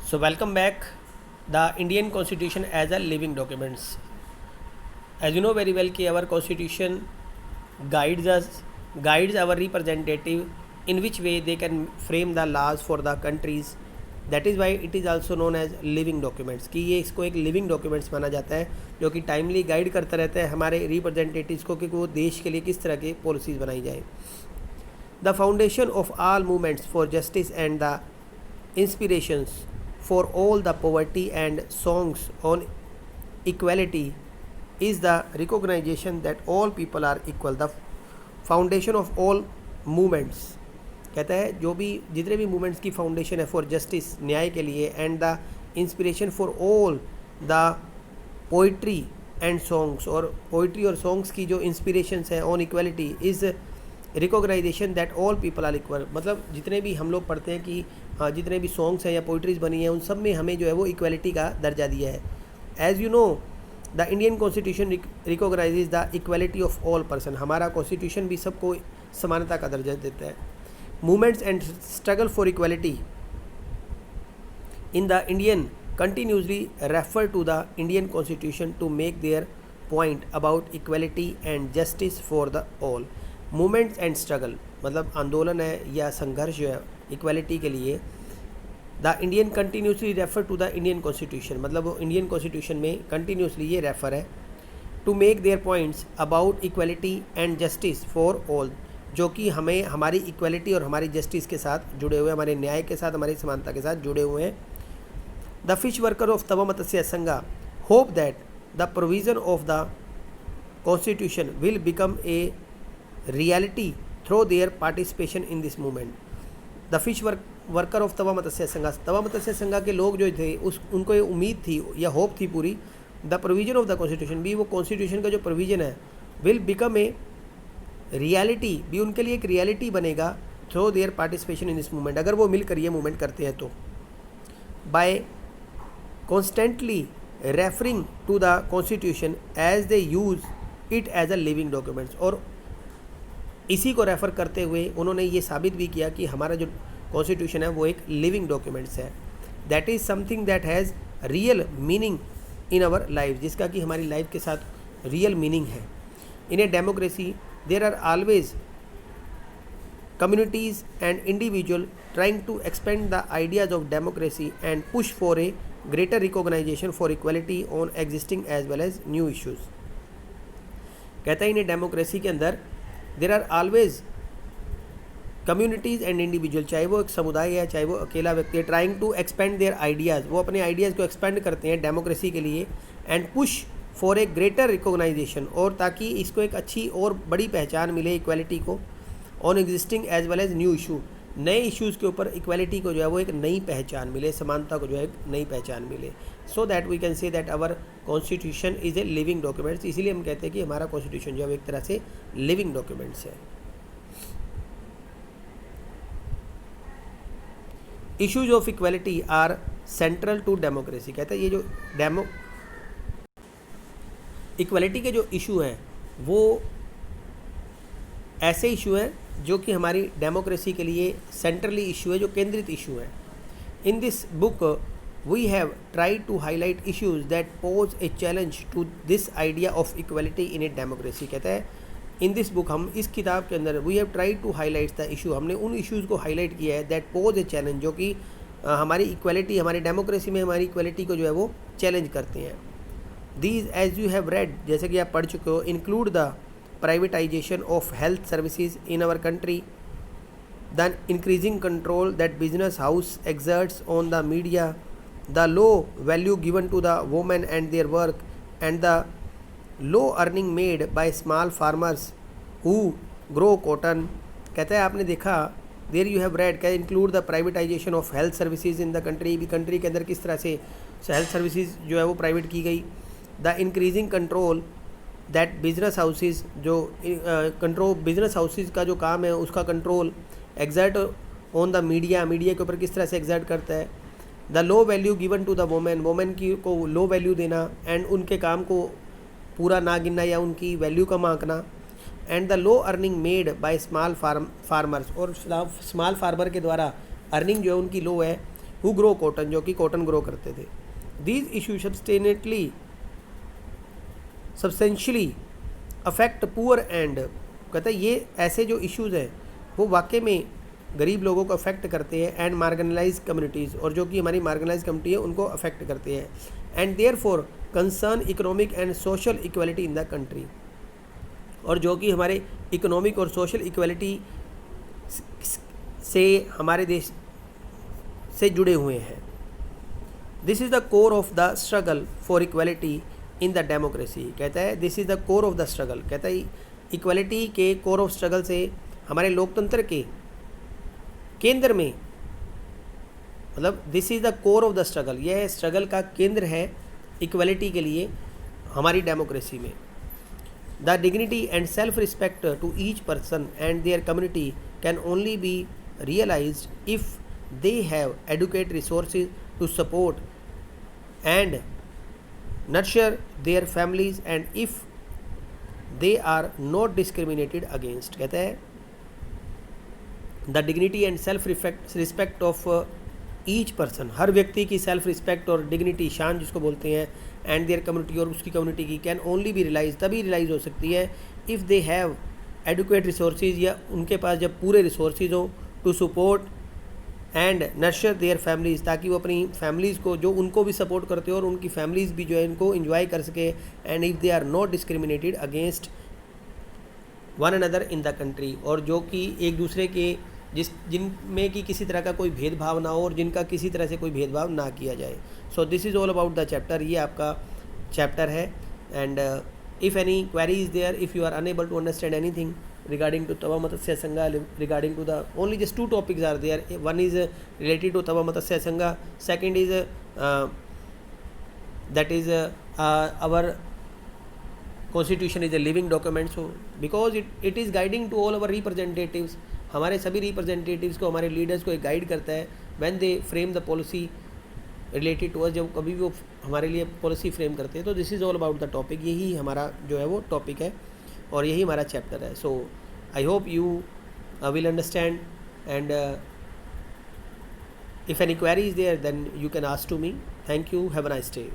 So welcome back. The Indian Constitution as a living documents. As you know very well, कि our Constitution guides us, guides our representative in which way they can frame the laws for the countries. That is why it is also known as living documents. कि ये इसको एक living documents माना जाता है जो कि टाइमली गाइड करता रहता है हमारे रिप्रेजेंटेटिव्स को कि वो देश के लिए किस तरह की पॉलिसीज़ बनाई जाए. The foundation of all movements for justice and the inspirations for all the poverty and songs on equality is the recognition that all people are equal. The foundation of all movements कहता है जो भी जितने भी movements की foundation है for justice न्याय के लिए and the inspiration for all the poetry and songs और पोइट्री और सॉन्ग्स की जो इंस्पिरेशंस है on equality is recognition that all people are equal. मतलब जितने भी हम लोग पढ़ते हैं कि जितने भी सॉन्ग्स हैं या पोइट्रीज बनी हैं उन सब में हमें जो है वो इक्वलिटी का दर्जा दिया है. As you know the Indian constitution recognises the equality of all person. हमारा कॉन्स्टिट्यूशन भी सबको समानता का दर्जा देता है. Movements and struggle for equality in the Indian continuously refer to the Indian Constitution to make their point about equality and justice for the all. Movements and struggle मतलब आंदोलन है या संघर्ष जो है इक्वलिटी के लिए. The Indian continuously refer to the Indian constitution मतलब वो इंडियन कॉन्स्टिट्यूशन में कंटिन्यूसली ये रेफर है to make their points about equality and justice for all जो कि हमें हमारी इक्वलिटी और हमारी जस्टिस के साथ जुड़े हुए हमारे न्याय के साथ हमारी समानता के साथ जुड़े हुए हैं. द फिश वर्कर ऑफ तवा मत्स्य संघा hope that the provision of the constitution will become a reality through their participation in this movement. The fish worker of तवा मत्स्य संघा के लोग जो थे उनको ये उम्मीद थी या होप थी पूरी the provision of the constitution भी वो कॉन्स्टिट्यूशन का जो प्रोविजन है विल बिकम ए रियलिटी भी उनके लिए एक रियलिटी बनेगा through their participation in this movement अगर वो मिलकर ये मूवमेंट करते हैं तो. By constantly referring to the constitution as they use it as a living documents और इसी को रेफ़र करते हुए उन्होंने ये साबित भी किया कि हमारा जो कॉन्स्टिट्यूशन है वो एक लिविंग डॉक्यूमेंट्स है. That is something that has real meaning in our life जिसका कि हमारी लाइफ के साथ रियल मीनिंग है. In a democracy there are always communities and individual trying to expand the ideas of democracy and push for a greater recognition for equality on existing as well as new issues. कहता है in a democracy के अंदर there are always communities and individual चाहे वो एक समुदाय है चाहे वो अकेला व्यक्ति है trying to expand their ideas वो अपने आइडियाज़ को एक्सपेंड करते हैं डेमोक्रेसी के लिए and push for a greater recognition और ताकि इसको एक अच्छी और बड़ी पहचान मिले इक्वलिटी को on existing as well as new issue नए इश्यूज़ के ऊपर इक्वलिटी को जो है वो एक नई पहचान मिले समानता को जो है एक नई पहचान मिले. So that we can say that our constitution is a living documents. इसीलिए हम कहते हैं कि हमारा कॉन्स्टिट्यूशन जो है एक तरह से लिविंग डॉक्यूमेंट्स है. Issues of equality are central to democracy. कहते हैं ये जो इक्वलिटी के जो इशू हैं वो ऐसे इशू हैं जो कि हमारी डेमोक्रेसी के लिए सेंट्रली इशू है जो केंद्रित इशू है. In this book we have tried to highlight issues that pose a challenge to this idea of equality in a democracy. कहता है इन दिस बुक हम इस किताब के अंदर we have tried to highlight the issue हमने उन issues को हाईलाइट किया है दैट पोज ए चैलेंज जो कि हमारी इक्वलिटी हमारी डेमोक्रेसी में हमारी इक्वलिटी को जो है वो चैलेंज करते हैं. These as you have read जैसे कि आप पढ़ चुके हो include the privatization of health services in our country, the increasing control that business house exerts on the media, the low value given to the women and their work, and the low earning made by small farmers who grow cotton. कहता है आपने देखा there you have red can include the privatisation of health services in the country भी country के अंदर किस तरह से हेल्थ सर्विसेज जो है वो प्राइवेट की गई. The increasing control that business houses जो कंट्रोल बिजनेस हाउसेज का जो काम है उसका control exert on the media के ऊपर किस तरह से एग्जर्ट करता है. The low value given to the women की को लो वैल्यू देना एंड उनके काम को पूरा ना गिनना या उनकी वैल्यू कम आंकना. And the low earning made by small farmers और स्मॉल फार्मर के द्वारा अर्निंग जो है उनकी लो है हु ग्रो कॉटन, जो कि कॉटन ग्रो करते थे। These issue substantially affect poor and, कहता है ये ऐसे जो इश्यूज़ हैं वो वाकई में गरीब लोगों को अफेक्ट करते हैं, एंड मार्जिनलाइज कम्युनिटीज़, और जो कि हमारी मार्जिनलाइज कम्युनिटी है उनको अफेक्ट करते हैं, and therefore concern economic and social equality in the country, और जो कि हमारे इकोनॉमिक और सोशल इक्वलिटी से हमारे देश से जुड़े हुए हैं। This is the core of the struggle for equality in the democracy, कहता है this is the core of the struggle, कहता है इक्वलिटी के कोर ऑफ स्ट्रगल से हमारे लोकतंत्र के केंद्र में, मतलब this is the core of the struggle, यह स्ट्रगल का केंद्र है इक्वलिटी के लिए हमारी डेमोक्रेसी में। The dignity and self respect to each person and their community can only be realised if they have educate resources to support and nurture their families and if they are not discriminated against, कहता है the dignity and self respect of each person, हर व्यक्ति की self respect और dignity, शान जिसको बोलते हैं, एंड देयर कम्युनिटी, और उसकी कम्युनिटी की, कैन ओनली बी रियलाइज, तभी रियलाइज हो सकती है if they have educate resources, या उनके पास जब पूरे रिसोर्सेज हों, to support and nurture their families, ताकि वो अपनी फैमिलीज़ को, जो उनको भी सपोर्ट करते हो और उनकी फैमिलीज़ भी जो है इनको इन्जॉय कर सके, and if they are not discriminated against one another in the country, और जो कि एक दूसरे के जिनमें कि किसी तरह का कोई भेदभाव ना हो और जिनका किसी तरह से कोई भेदभाव ना किया जाए। So this is all about the chapter, ये आपका चैप्टर है। And if any query is there, if you are unable to understand anything regarding to Tava Matsya Sangha, regarding to the only just two topics are there. One is related to Tava Matsya Sangha, second is that is our constitution is a living document, so because it is guiding to all our representatives, हमारे सभी representatives को, हमारे leaders को एक guide करता है when they frame the policy related to us, जब कभी भी वो हमारे लिए पॉलिसी फ्रेम करते हैं। तो this is all about the topic, यही हमारा जो है वो टॉपिक है और यही हमारा चैप्टर है। So I hope you will understand, and if any query is there then you can ask to me. Thank you, have a nice day.